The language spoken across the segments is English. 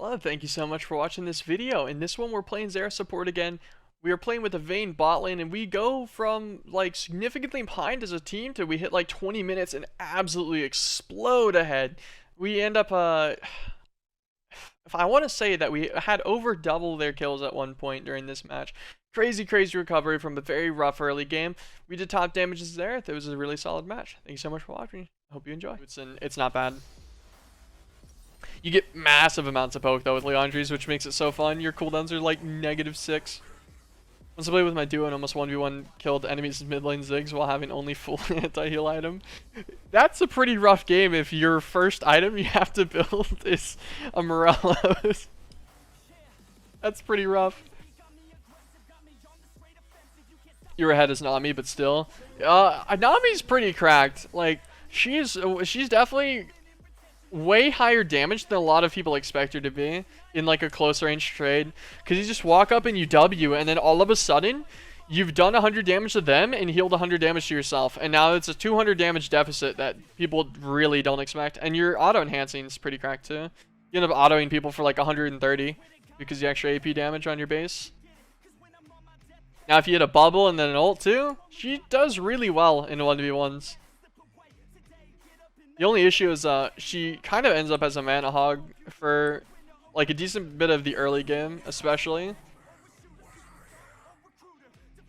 Hello, thank you so much for watching this video. In this one, we're playing Xerath support again. We are playing with a Vayne bot lane, and we go from like significantly behind as a team to we hit like 20 minutes and absolutely explode ahead. We end up, if I want to say that we had over double their kills at one point during this match. Crazy recovery from a very rough early game. We did top damage as Xerath. It was a really solid match. Thank you so much for watching. I hope you enjoy. It's not bad. You get massive amounts of poke though with Leandries, which makes it so fun. Your cooldowns are like -6. Once I played with my duo and almost 1v1 killed enemies' mid lane Ziggs while having only full anti-heal item. That's a pretty rough game if your first item you have to build is a Morello's. That's pretty rough. You're ahead as Nami, but still. Nami's pretty cracked. Like, she's definitely way higher damage than a lot of people expect her to be in like a close range trade, because you just walk up and you W, and then all of a sudden you've done 100 damage to them and healed 100 damage to yourself, and now it's a 200 damage deficit that people really don't expect. And your auto enhancing is pretty cracked too. You end up autoing people for like 130 because you extra AP damage on your base. Now if you hit a bubble and then an ult too, she does really well in 1v1s. The only issue is she kind of ends up as a mana hog for like a decent bit of the early game, especially.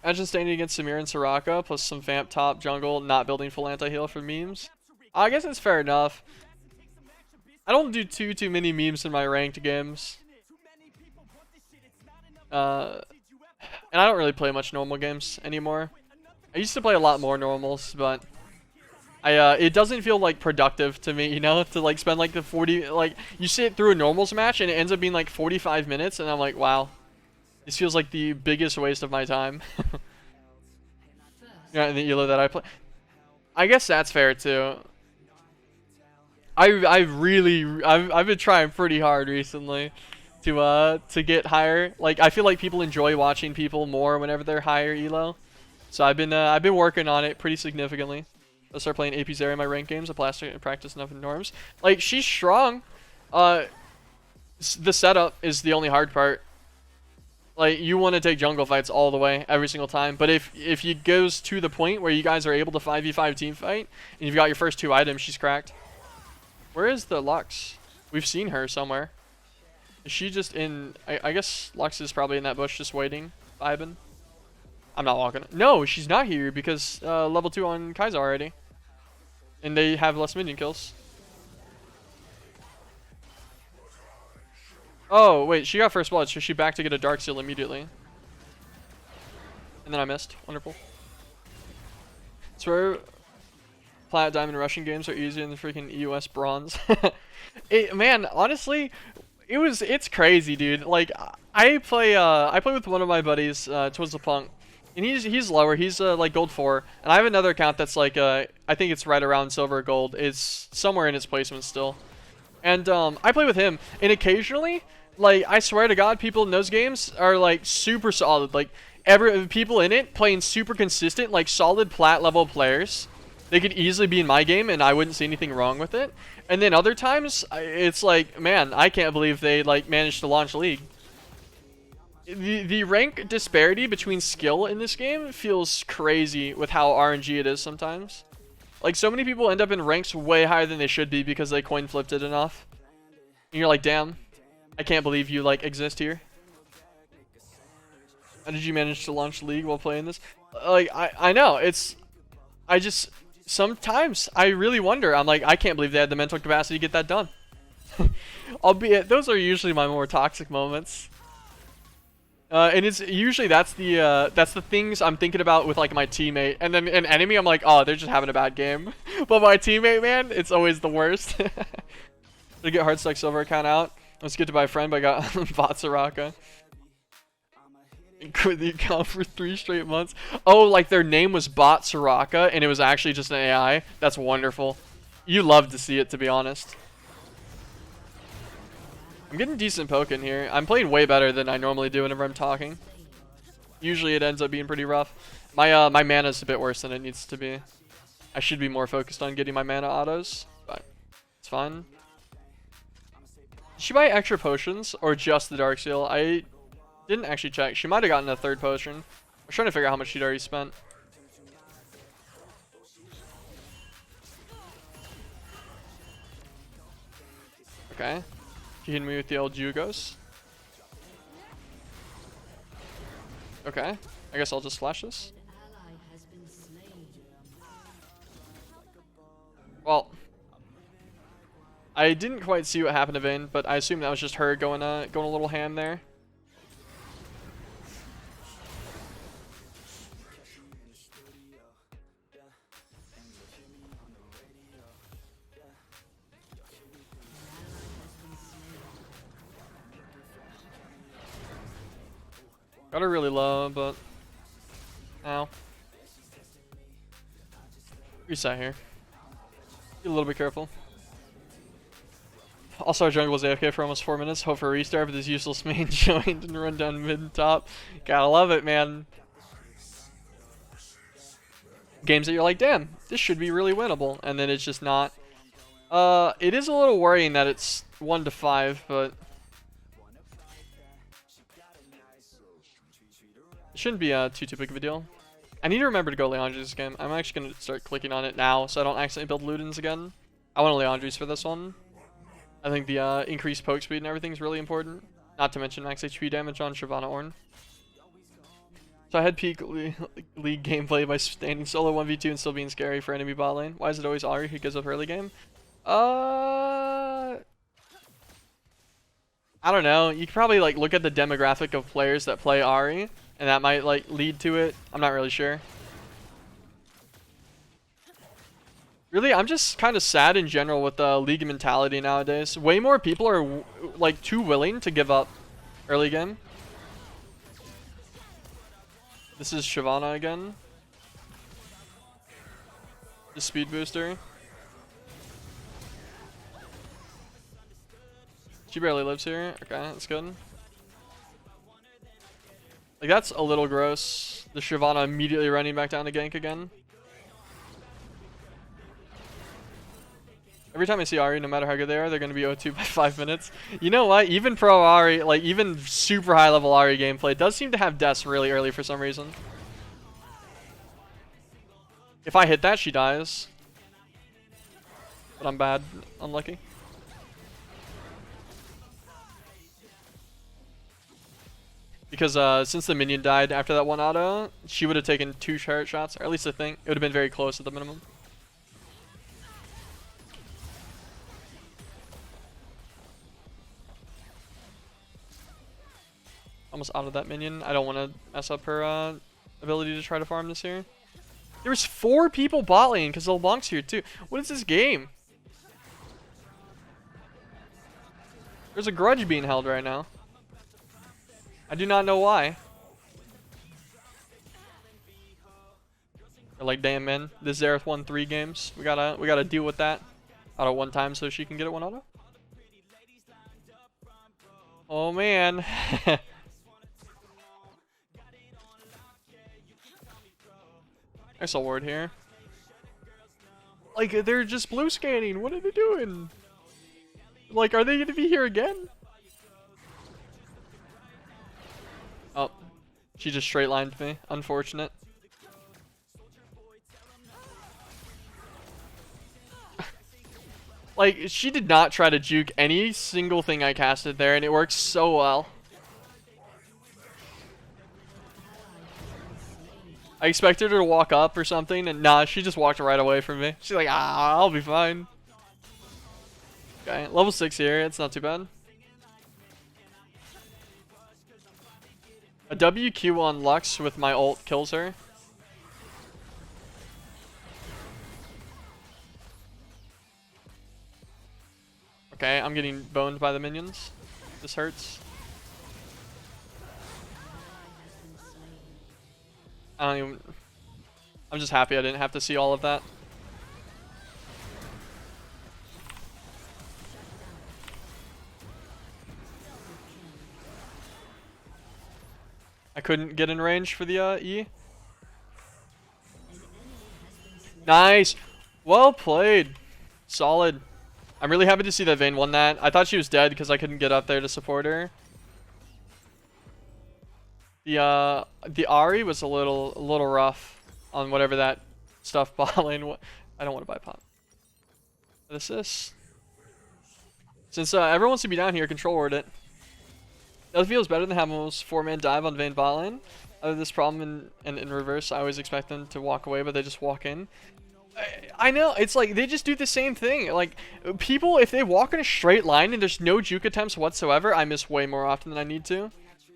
Imagine standing against Samir and Soraka plus some Vamp top jungle, not building full anti-heal for memes. I guess it's fair enough. I don't do too many memes in my ranked games. And I don't really play much normal games anymore. I used to play a lot more normals, but it doesn't feel like productive to me, you know, to like spend like the 40, like you sit through a normals match and it ends up being like 45 minutes and I'm like, wow, this feels like the biggest waste of my time. Yeah, and the elo that I play, I guess that's fair too. I've been trying pretty hard recently to get higher. Like I feel like people enjoy watching people more whenever they're higher elo, so I've been working on it pretty significantly. I'll start playing AP Xerath in my ranked games. I practice enough in norms. Like, she's strong. The setup is the only hard part. Like, you want to take jungle fights all the way, every single time. But if it goes to the point where you guys are able to 5v5 team fight, and you've got your first 2 items, she's cracked. Where is the Lux? We've seen her somewhere. Is she just in... I guess Lux is probably in that bush just waiting, vibing. I'm not walking. No, she's not here because level 2 on Kai'Sa already. And they have less minion kills. Oh, wait, she got first blood, so she back to get a Dark Seal immediately. And then I missed. Wonderful. Swear Plat, Diamond, Russian games are easier than the freaking EUS Bronze. Man, honestly, it's crazy, dude. Like, I play with one of my buddies, Twizzlepunk. And he's lower. He's like gold 4, and I have another account that's like I think it's right around silver or gold. It's somewhere in its placement still. And I play with him, and occasionally, like I swear to God, people in those games are like super solid. Like people in it playing super consistent, like solid plat level players. They could easily be in my game, and I wouldn't see anything wrong with it. And then other times, it's like, man, I can't believe they like managed to launch League. The rank disparity between skill in this game feels crazy with how RNG it is sometimes. Like, so many people end up in ranks way higher than they should be because they coin flipped it enough. And you're like, damn, I can't believe you like exist here. How did you manage to launch League while playing this? Like, I know, sometimes I really wonder. I'm like, I can't believe they had the mental capacity to get that done. Albeit, those are usually my more toxic moments. And it's usually that's the things I'm thinking about with like my teammate, and then an enemy I'm like, oh, they're just having a bad game. But my teammate, man, it's always the worst. To get Heartstuck silver account out. Let's get to buy a friend, but I got bot Soraka. And quit the account for 3 straight months. Oh, like their name was bot Soraka and it was actually just an AI. That's wonderful. You love to see it, to be honest. I'm getting decent poke in here. I'm playing way better than I normally do whenever I'm talking. Usually it ends up being pretty rough. My mana's a bit worse than it needs to be. I should be more focused on getting my mana autos, but it's fine. Did she buy extra potions or just the Dark Seal? I didn't actually check. She might have gotten a third potion. I was trying to figure out how much she'd already spent. Okay. She hit me with the old Jugos. Okay. I guess I'll just flash this. Well, I didn't quite see what happened to Vayne, but I assume that was just her going a little ham there. Got her really low, but ow. Reset here. Be a little bit careful. Also, our jungle was AFK for almost 4 minutes. Hope for a restart, but this useless main joined and run down mid and top. Gotta love it, man. Games that you're like, damn, this should be really winnable, and then it's just not. It is a little worrying that it's 1-5, but it shouldn't be too big of a deal. I need to remember to go Leandri's this game. I'm actually going to start clicking on it now so I don't accidentally build Ludens again. I want a Leandri's for this one. I think the increased poke speed and everything is really important. Not to mention max HP damage on Shyvana Ornn. So I had peak league gameplay by standing solo 1v2 and still being scary for enemy bot lane. Why is it always Ahri who gives up early game? I don't know. You could probably like look at the demographic of players that play Ahri, and that might like lead to it. I'm not really sure. Really, I'm just kind of sad in general with the league mentality nowadays. Way more people are like too willing to give up early game. This is Shyvana again. The speed booster. She barely lives here. Okay, that's good. Like, that's a little gross. The Shyvana immediately running back down to gank again. Every time I see Ahri, no matter how good they are, they're going to be 0-2 by 5 minutes. You know what? Even pro Ahri, like even super high level Ahri gameplay does seem to have deaths really early for some reason. If I hit that, she dies. But I'm bad. Unlucky. Because since the minion died after that one auto, she would have taken 2 turret shots, or at least I think. It would have been very close at the minimum. Almost out of that minion. I don't want to mess up her ability to try to farm this here. There's 4 people bot lane because LeBlanc's here too. What is this game? There's a grudge being held right now. I do not know why. They're like, damn man, this Xerath won 3 games. We gotta deal with that auto 1 time so she can get it 1 auto. Oh man. I saw ward here. Like, they're just blue scanning. What are they doing? Like, are they gonna be here again? Oh, she just straight lined me. Unfortunate. Like, she did not try to juke any single thing I casted there, and it works so well. I expected her to walk up or something, and nah, she just walked right away from me. She's like, ah, I'll be fine. Okay, level 6 here, it's not too bad. A WQ on Lux with my ult kills her. Okay, I'm getting boned by the minions. This hurts. I'm just happy I didn't have to see all of that. I couldn't get in range for the E. Nice. Well played. Solid. I'm really happy to see that Vayne won that. I thought she was dead because I couldn't get up there to support her. The Ahri was a little rough on whatever that stuff bot lane. I don't want to buy pop. This. Since everyone wants to be down here, control ward it. That feels better than having almost 4-man dive on Vayne bot lane. I have this problem in reverse. I always expect them to walk away, but they just walk in. I know, it's like they just do the same thing. Like, people, if they walk in a straight line and there's no juke attempts whatsoever, I miss way more often than I need to.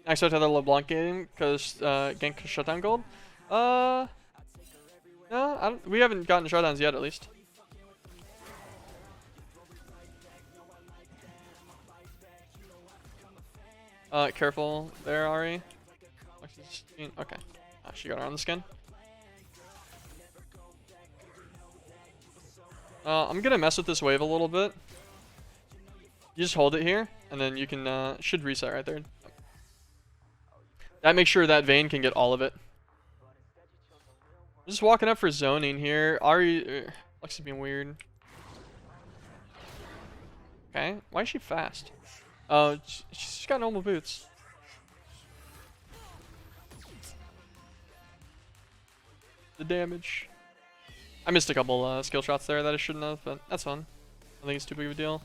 I expect another LeBlanc game because gank shutdown gold. No, we haven't gotten shutdowns yet, at least. Careful there, Ahri. Okay, she got her on the skin. I'm gonna mess with this wave a little bit. You just hold it here, and then you can should reset right there. That makes sure that Vayne can get all of it. I'm just walking up for zoning here. Ahri, Lux is being weird. Okay, why is she fast? Oh, she's got normal boots. The damage. I missed a couple skill shots there that I shouldn't have, but that's fun. I think it's too big of a deal.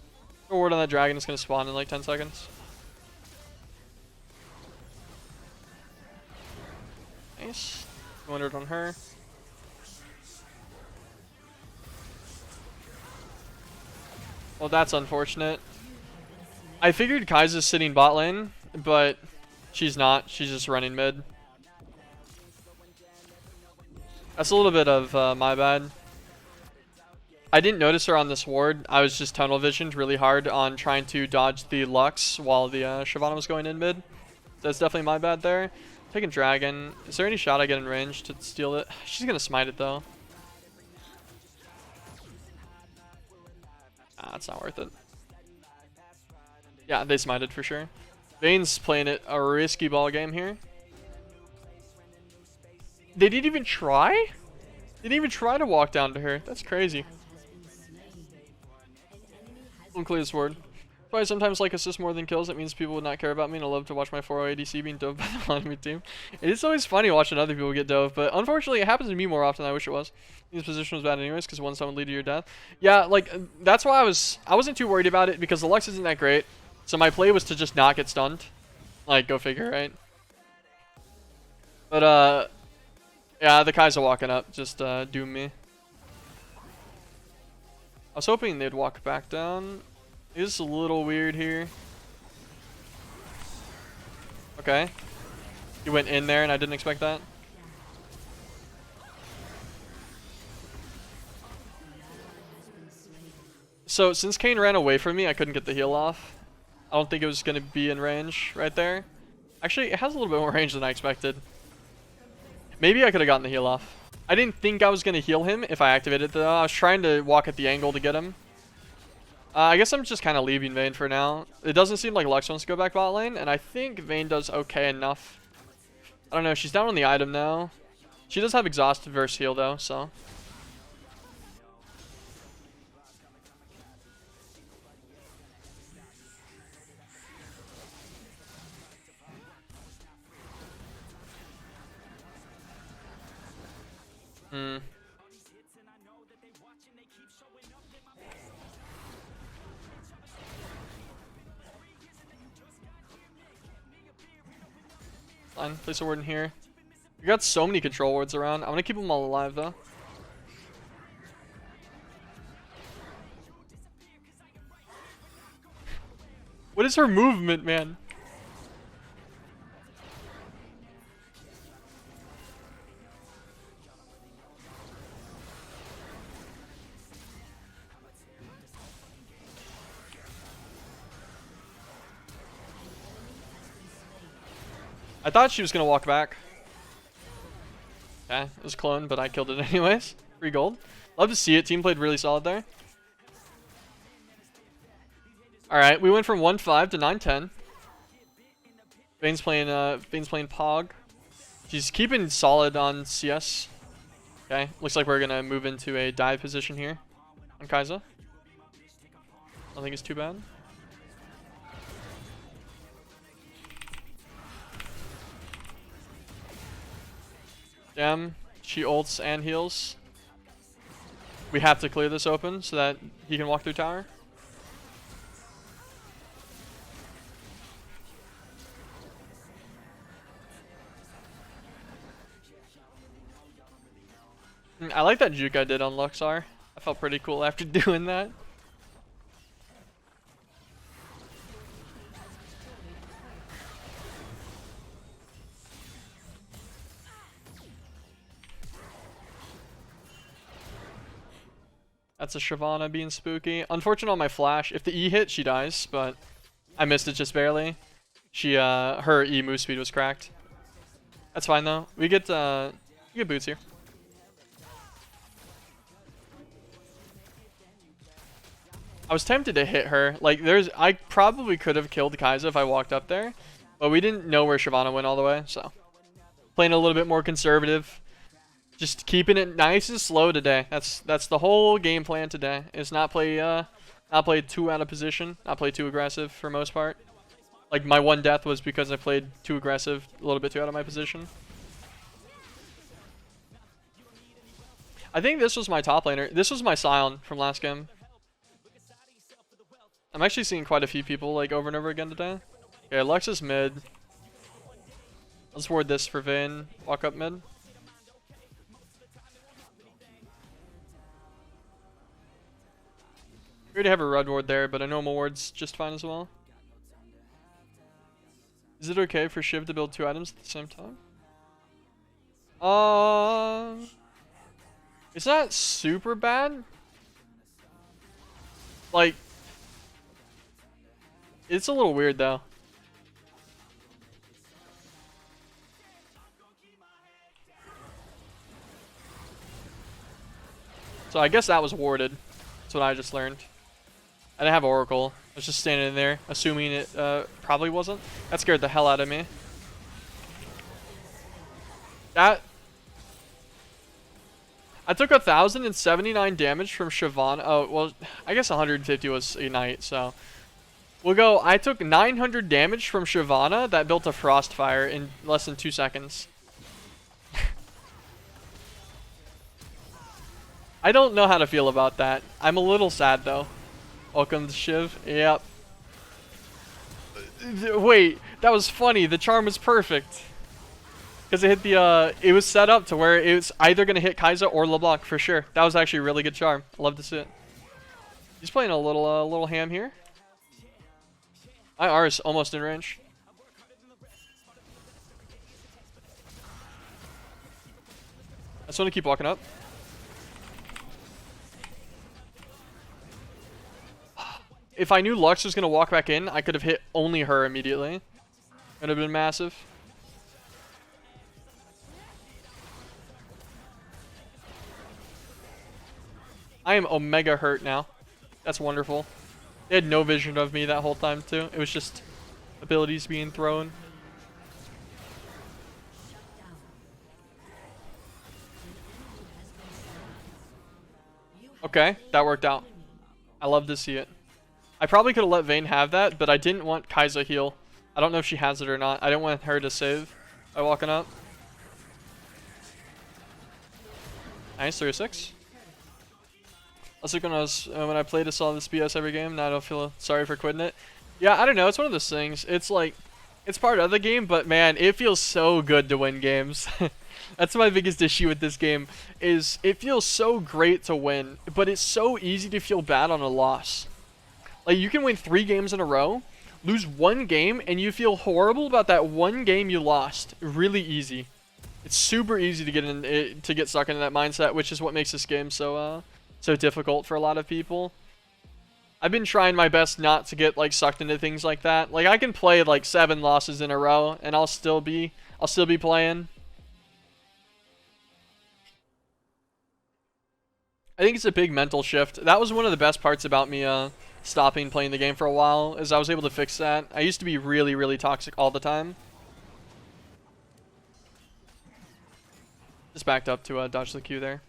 No word on that dragon, it's gonna spawn in like 10 seconds. Nice. 200 on her. Well, that's unfortunate. I figured Kai'Sa's sitting bot lane, but she's not. She's just running mid. That's a little bit of my bad. I didn't notice her on this ward. I was just tunnel visioned really hard on trying to dodge the Lux while the Shyvana was going in mid. That's definitely my bad there. Taking dragon. Is there any shot I get in range to steal it? She's gonna smite it though. Ah, it's not worth it. Yeah, they smited for sure. Vayne's playing it a risky ball game here. They didn't even try? They didn't even try to walk down to her. That's crazy. Unclear this word. That's why I sometimes like assists more than kills. It means people would not care about me, and I love to watch my 4-0 ADC being dove by the enemy team. It's always funny watching other people get dove, but unfortunately it happens to me more often than I wish it was. This position was bad anyways, because one summon lead to your death. Yeah, like, that's why I wasn't too worried about it, because the Lux isn't that great. So my play was to just not get stunned. Like, go figure, right? But, yeah, the Kai'Sa walking up just doomed me. I was hoping they'd walk back down. It's a little weird here. Okay. He went in there and I didn't expect that. So since Kayn ran away from me, I couldn't get the heal off. I don't think it was going to be in range right there. Actually, it has a little bit more range than I expected. Maybe I could have gotten the heal off. I didn't think I was going to heal him if I activated it though. I was trying to walk at the angle to get him. I guess I'm just kind of leaving Vayne for now. It doesn't seem like Lux wants to go back bot lane, and I think Vayne does okay enough. I don't know, she's down on the item now. She does have exhaust versus heal though, so. Fine, place a ward in here. We got so many control wards around. I'm gonna keep them all alive though. What is her movement, man? I thought she was gonna walk back. Okay, it was clone, but I killed it anyways. Free gold. Love to see it. Team played really solid there. Alright, we went from 1-5 to 9-10. Vayne's playing Pog. She's keeping solid on CS. Okay, looks like we're gonna move into a dive position here on Kai'Sa. I think it's too bad. Damn, she ults and heals. We have to clear this open so that he can walk through tower. I like that juke I did on Luxar. I felt pretty cool after doing that. That's a Shyvana being spooky. Unfortunate on my flash. If the E hit, she dies, but I missed it just barely. She her E move speed was cracked. That's fine though. We get boots here. I was tempted to hit her. Like I probably could have killed Kai'Sa if I walked up there, but we didn't know where Shyvana went all the way, so playing a little bit more conservative. Just keeping it nice and slow today. That's the whole game plan today. Is not play too out of position, not play too aggressive for most part. Like my one death was because I played too aggressive, a little bit too out of my position. I think this was my top laner. This was my Scion from last game. I'm actually seeing quite a few people like over and over again today. Okay, Lux is mid. Let's ward this for Vayne. Walk up mid. We already have a red ward there, but a normal ward's just fine as well. Is it okay for Shiv to build 2 items at the same time? It's not super bad. Like, it's a little weird though. So I guess that was warded. That's what I just learned. I didn't have Oracle. I was just standing in there, assuming it probably wasn't. That scared the hell out of me. I took 1,079 damage from Shyvana. Oh, well, I guess 150 was Ignite, so. We'll go, I took 900 damage from Shyvana that built a Frostfire in less than 2 seconds. I don't know how to feel about that. I'm a little sad, though. Welcome to Shiv. Yep. Wait, that was funny. The charm was perfect. Because it hit the, it was set up to where it was either going to hit Kai'Sa or LeBlanc for sure. That was actually a really good charm. I love to see it. He's playing a little ham here. My R is almost in range. I just want to keep walking up. If I knew Lux was going to walk back in, I could have hit only her immediately. It would have been massive. I am omega hurt now. That's wonderful. They had no vision of me that whole time too. It was just abilities being thrown. Okay, that worked out. I love to see it. I probably could have let Vayne have that, but I didn't want Kai'Sa heal. I don't know if she has it or not. I didn't want her to save by walking up. Nice, 3-6. That's like when I played to solve this BS every game. Now I don't feel sorry for quitting it. Yeah, I don't know. It's one of those things. It's like, it's part of the game, but man, it feels so good to win games. That's my biggest issue with this game, is it feels so great to win, but it's so easy to feel bad on a loss. Like, you can win 3 games in a row, lose 1 game, and you feel horrible about that 1 game you lost. Really easy. It's super easy to get stuck into that mindset, which is what makes this game so so difficult for a lot of people. I've been trying my best not to get like sucked into things like that. Like, I can play like 7 losses in a row, and I'll still be playing. I think it's a big mental shift. That was one of the best parts about me stopping playing the game for a while, is I was able to fix that. I used to be really, really toxic all the time. Just backed up to dodge the Q there.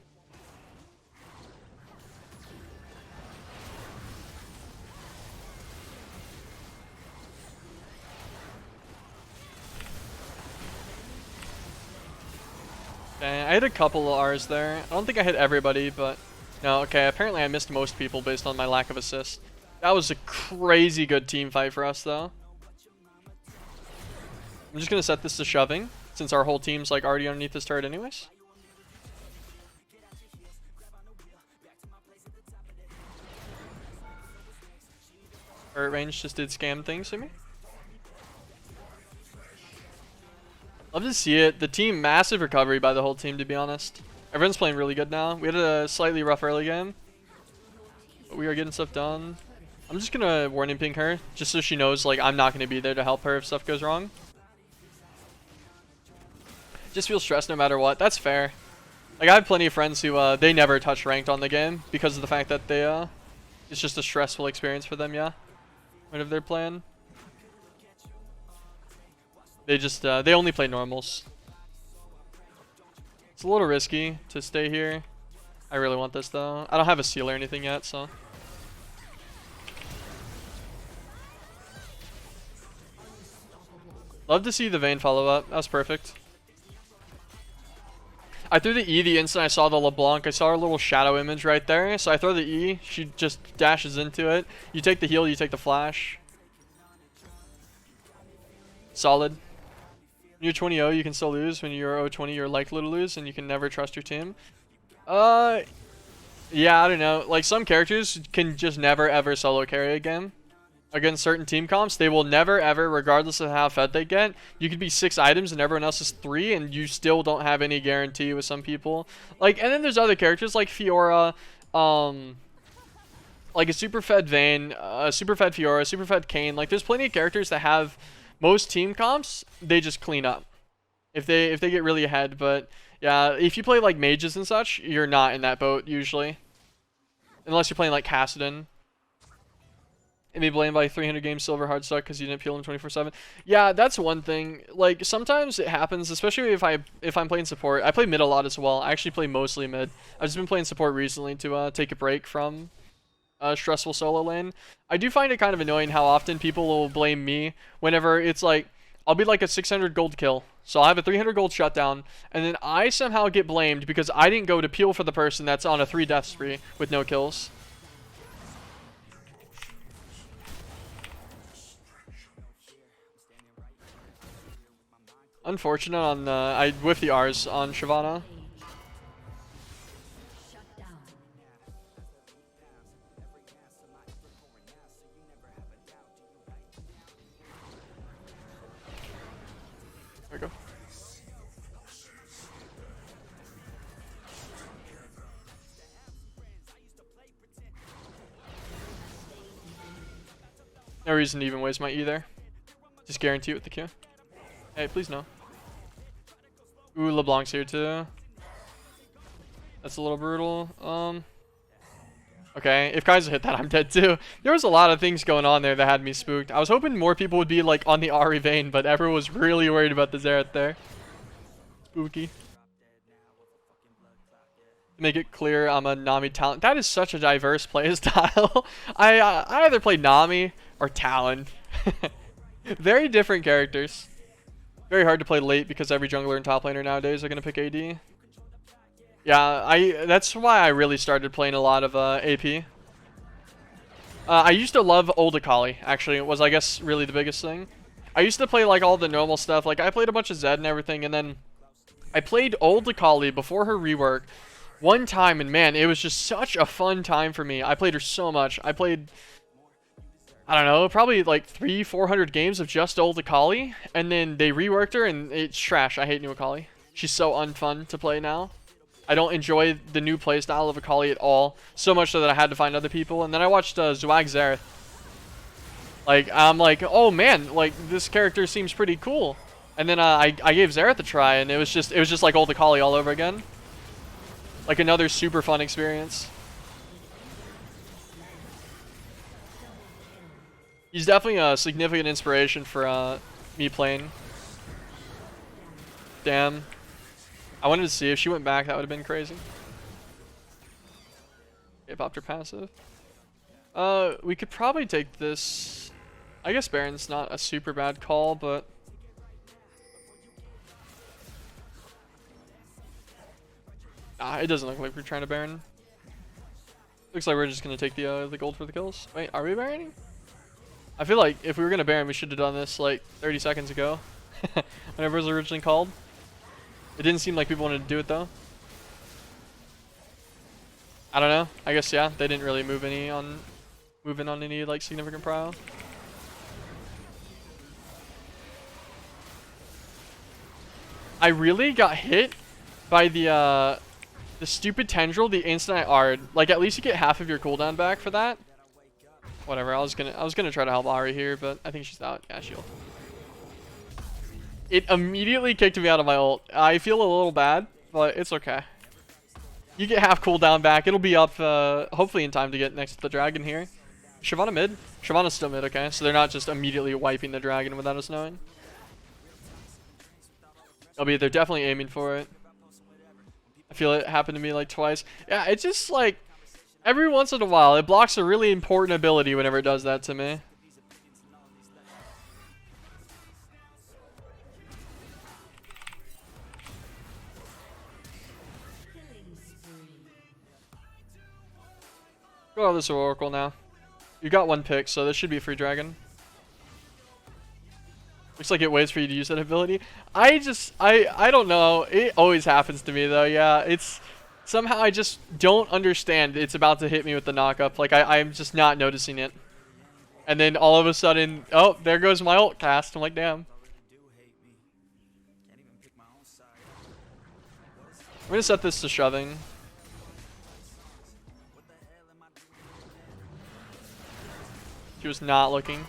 Okay, I hit a couple of R's there. I don't think I hit everybody, but no. Okay, apparently I missed most people based on my lack of assist. That was a crazy good team fight for us, though. I'm just gonna set this to shoving, since our whole team's like already underneath this turret anyways. Turret range just did scam things to me. Love to see it. The team, massive recovery by the whole team, to be honest. Everyone's playing really good now. We had a slightly rough early game, but we are getting stuff done. I'm just gonna warning ping her, just so she knows like I'm not gonna be there to help her if stuff goes wrong. Just feel stressed no matter what. That's fair. Like I have plenty of friends who they never touch ranked on the game because of the fact that they it's just a stressful experience for them. Yeah, whenever they're playing, they just they only play normals. It's a little risky to stay here. I really want this though. I don't have a seal or anything yet, so. Love to see the Vayne follow up. That was perfect. I threw the E the instant I saw the LeBlanc. I saw her little shadow image right there. So I throw the E. She just dashes into it. You take the heal, you take the flash. Solid. When you're 20-0, you can still lose. When you're 0-20, you're likely to lose, and you can never trust your team. Yeah, I don't know. Like, some characters can just never, ever solo carry a game. Against certain team comps, they will never ever, regardless of how fed they get. You could be 6 items and everyone else is 3, and you still don't have any guarantee with some people. Like, and then there's other characters like Fiora, like a super fed Vayne, super fed Fiora, super fed Kayn. Like, there's plenty of characters that have most team comps. They just clean up if they get really ahead. But yeah, if you play like mages and such, you're not in that boat usually, unless you're playing like Kassadin. And be blamed by 300 games silver hard stuck because you didn't peel him 24/7. Yeah, that's one thing. Like sometimes it happens, especially if I'm playing support. I play mid a lot as well. I actually play mostly mid. I've just been playing support recently to take a break from stressful solo lane. I do find it kind of annoying how often people will blame me whenever it's like I'll be like a 600 gold kill. So I'll have a 300 gold shutdown, and then I somehow get blamed because I didn't go to peel for the person that's on a 3 death spree with no kills. Unfortunate on I whiffed the R's on Shyvana. There we go. No reason to even waste my E there. Just guarantee it with the Q. Hey, please no. Ooh, LeBlanc's here too. That's a little brutal. Okay, if Kaiser hit that, I'm dead too. There was a lot of things going on there that had me spooked. I was hoping more people would be like on the Ahri Vayne, but everyone was really worried about the Xerath there. Spooky. To make it clear, I'm a Nami Talon. That is such a diverse play style. I either play Nami or Talon. Very different characters. Very hard to play late because every jungler and top laner nowadays are going to pick AD. Yeah, that's why I really started playing a lot of AP. I used to love old Akali, actually. It was, I guess, really the biggest thing. I used to play like all the normal stuff. Like I played a bunch of Zed and everything, and then I played old Akali before her rework one time, and man, it was just such a fun time for me. I played her so much. I played, I don't know, probably like 300-400 games of just old Akali, and then they reworked her, and it's trash. I hate new Akali. She's so unfun to play now. I don't enjoy the new playstyle of Akali at all, so much so that I had to find other people. And then I watched Zwag Xerath. Like, I'm like, oh man, like this character seems pretty cool. And then I gave Xerath a try, and it was just like old Akali all over again. Like another super fun experience. He's definitely a significant inspiration for me playing. Damn. I wanted to see if she went back, that would have been crazy. Okay, popped her passive. We could probably take this. I guess Baron's not a super bad call, but It doesn't look like we're trying to Baron. Looks like we're just gonna take the gold for the kills. Wait, are we Baroning? I feel like if we were gonna Baron, we should have done this like 30 seconds ago. Whenever it was originally called. It didn't seem like people wanted to do it though. I don't know. I guess yeah, they didn't really move in on any like significant prio. I really got hit by the stupid tendril the instant I R'd. Like at least you get half of your cooldown back for that. Whatever. I was gonna try to help Ari here, but I think she's out. Yeah, shield. It immediately kicked me out of my ult. I feel a little bad, but it's okay. You get half cooldown back. It'll be up hopefully in time to get next to the dragon here. Shyvana mid? Shyvana's still mid, okay. So they're not just immediately wiping the dragon without us knowing. Albeit they're definitely aiming for it. I feel it happened to me like twice. Yeah, it's just like every once in a while it blocks a really important ability whenever it does that to me. Go to this Oracle now. You got one pick, so this should be a free dragon. Looks like it waits for you to use that ability. I don't know. It always happens to me though. Yeah, it's somehow I just don't understand. It's about to hit me with the knockup. Like I'm just not noticing it. And then all of a sudden, oh, there goes my ult cast. I'm like, damn. I'm gonna set this to shoving. She was not looking.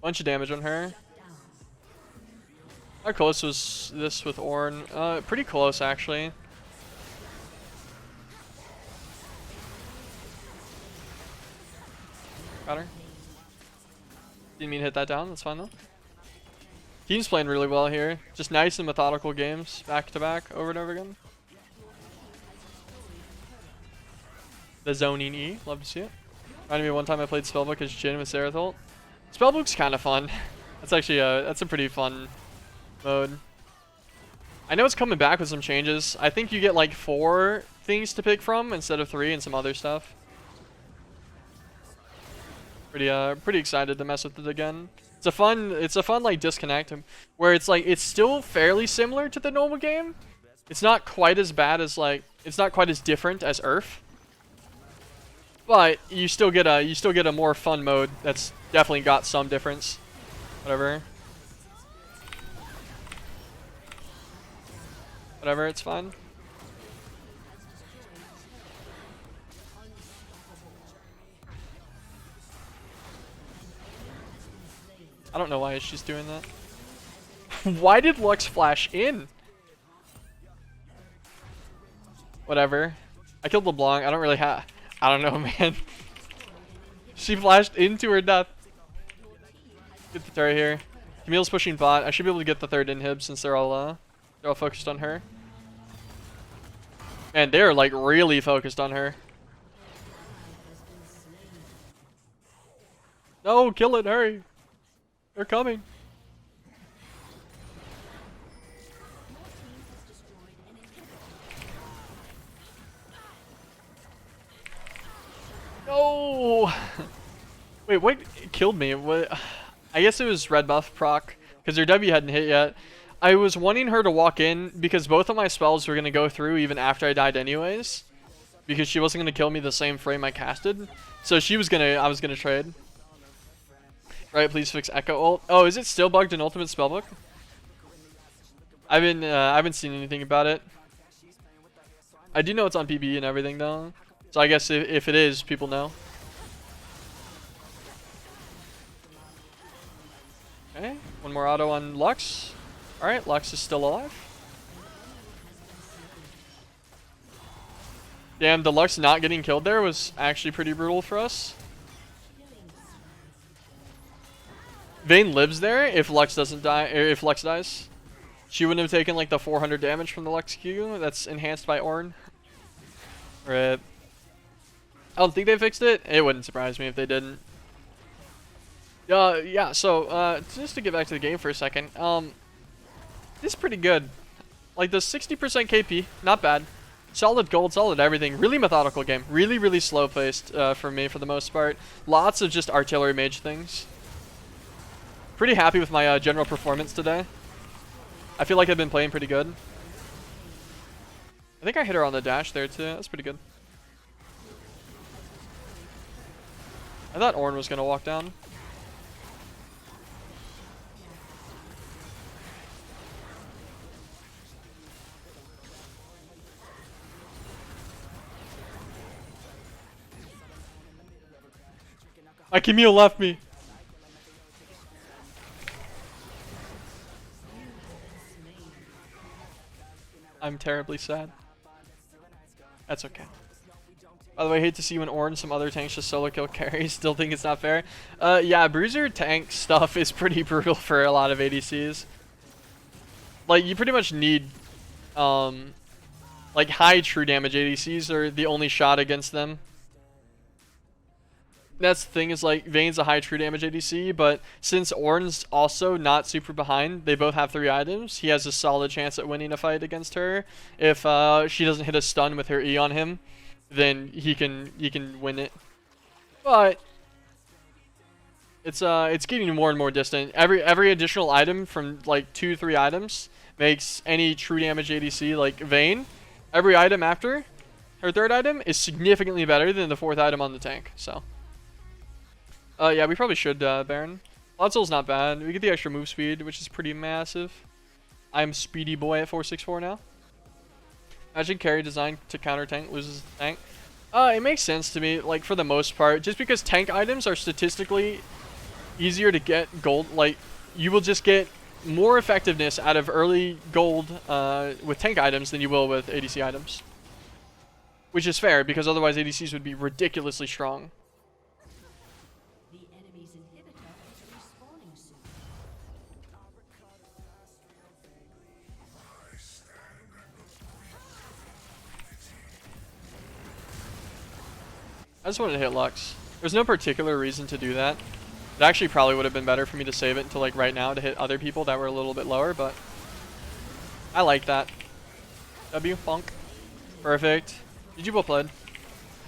Bunch of damage on her. How close was this with Ornn? Pretty close actually. Got her. Didn't mean to hit that down. That's fine though. Team's playing really well here. Just nice and methodical games, back to back, over and over again. The zoning E, love to see it. Reminded me one time I played Spellbook as Jhin with Xerath ult. Spellbook's kind of fun. That's actually that's a pretty fun mode. I know it's coming back with some changes. I think you get like 4 things to pick from instead of 3 and some other stuff. Pretty excited to mess with it again. It's a fun like disconnect where it's like it's still fairly similar to the normal game. It's not quite as bad as like it's not quite as different as Earth. But you still get a more fun mode that's definitely got some difference. Whatever. Whatever, it's fine. I don't know why she's doing that. Why did Lux flash in? Whatever. I killed LeBlanc. I don't really have... I don't know, man. She flashed into her death. Get the turret here. Camille's pushing bot. I should be able to get the third inhib since they're all focused on her. And they're like really focused on her. No, kill it, hurry. They're coming. No! Wait, what killed me? What? I guess it was red buff proc, because her W hadn't hit yet. I was wanting her to walk in, because both of my spells were going to go through even after I died anyways. Because she wasn't going to kill me the same frame I casted. So I was going to trade. Right, please fix Echo ult. Oh, is it still bugged in Ultimate Spellbook? I haven't seen anything about it. I do know it's on PB and everything though. So I guess if it is, people know. Okay, one more auto on Lux. Alright, Lux is still alive. Damn, the Lux not getting killed there was actually pretty brutal for us. Vayne lives there if Lux doesn't die, or if Lux dies. She wouldn't have taken like the 400 damage from the Lux Q that's enhanced by Ornn. Rip. I don't think they fixed it. It wouldn't surprise me if they didn't. Yeah, so just to get back to the game for a second. This is pretty good. Like the 60% KP, not bad. Solid gold, solid everything. Really methodical game. Really, really slow paced for me for the most part. Lots of just artillery mage things. Pretty happy with my general performance today. I feel like I've been playing pretty good. I think I hit her on the dash there too. That's pretty good. I thought Ornn was going to walk down. My Camille left me. I'm terribly sad. That's okay. By the way, I hate to see when Ornn some other tanks just solo kill carries. Still think it's not fair. Yeah, bruiser tank stuff is pretty brutal for a lot of ADCs. Like, you pretty much need, like, high true damage ADCs are the only shot against them. That's the thing, is like Vayne's a high true damage ADC, but since Ornn's also not super behind, they both have 3 items, he has a solid chance at winning a fight against her. If she doesn't hit a stun with her E on him, then he can win it. But it's getting more and more distant. Every additional item from like 2-3 items makes any true damage ADC like Vayne, every item after her 3rd item is significantly better than the 4th item on the tank. So yeah, we probably should Baron. Lotso's not bad. We get the extra move speed, which is pretty massive. I'm speedy boy at 464 now. Imagine carry design to counter tank loses the tank. It makes sense to me, like for the most part, just because tank items are statistically easier to get gold. Like you will just get more effectiveness out of early gold with tank items than you will with ADC items. Which is fair, because otherwise ADCs would be ridiculously strong. I just wanted to hit Lux. There's no particular reason to do that. It actually probably would have been better for me to save it until like right now to hit other people that were a little bit lower, but I like that. W, bonk. Perfect. GG, well played.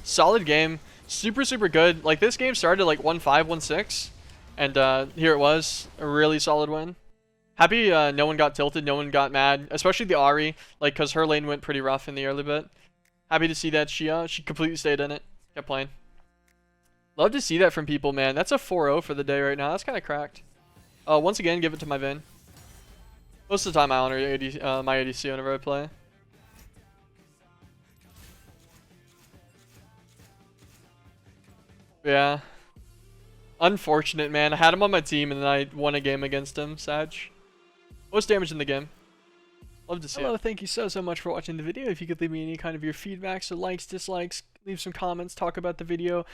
Solid game. Super, super good. Like this game started like 1-5, 1-6. And here it was. A really solid win. Happy no one got tilted, no one got mad. Especially the Ahri, like because her lane went pretty rough in the early bit. Happy to see that she completely stayed in it. Kept playing. Love to see that from people, man. That's a 4-0 for the day right now. That's kind of cracked. Once again, give it to my Vayne. Most of the time, I honor my ADC whenever I play. Yeah. Unfortunate, man. I had him on my team and then I won a game against him. Sag. Most damage in the game. Love to see it. Thank you so much for watching the video. If you could leave me any kind of your feedback, so likes, dislikes, leave some comments, talk about the video,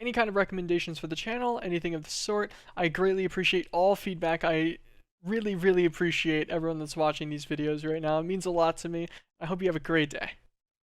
any kind of recommendations for the channel, anything of the sort. I greatly appreciate all feedback. I really, really appreciate everyone that's watching these videos right now. It means a lot to me. I hope you have a great day.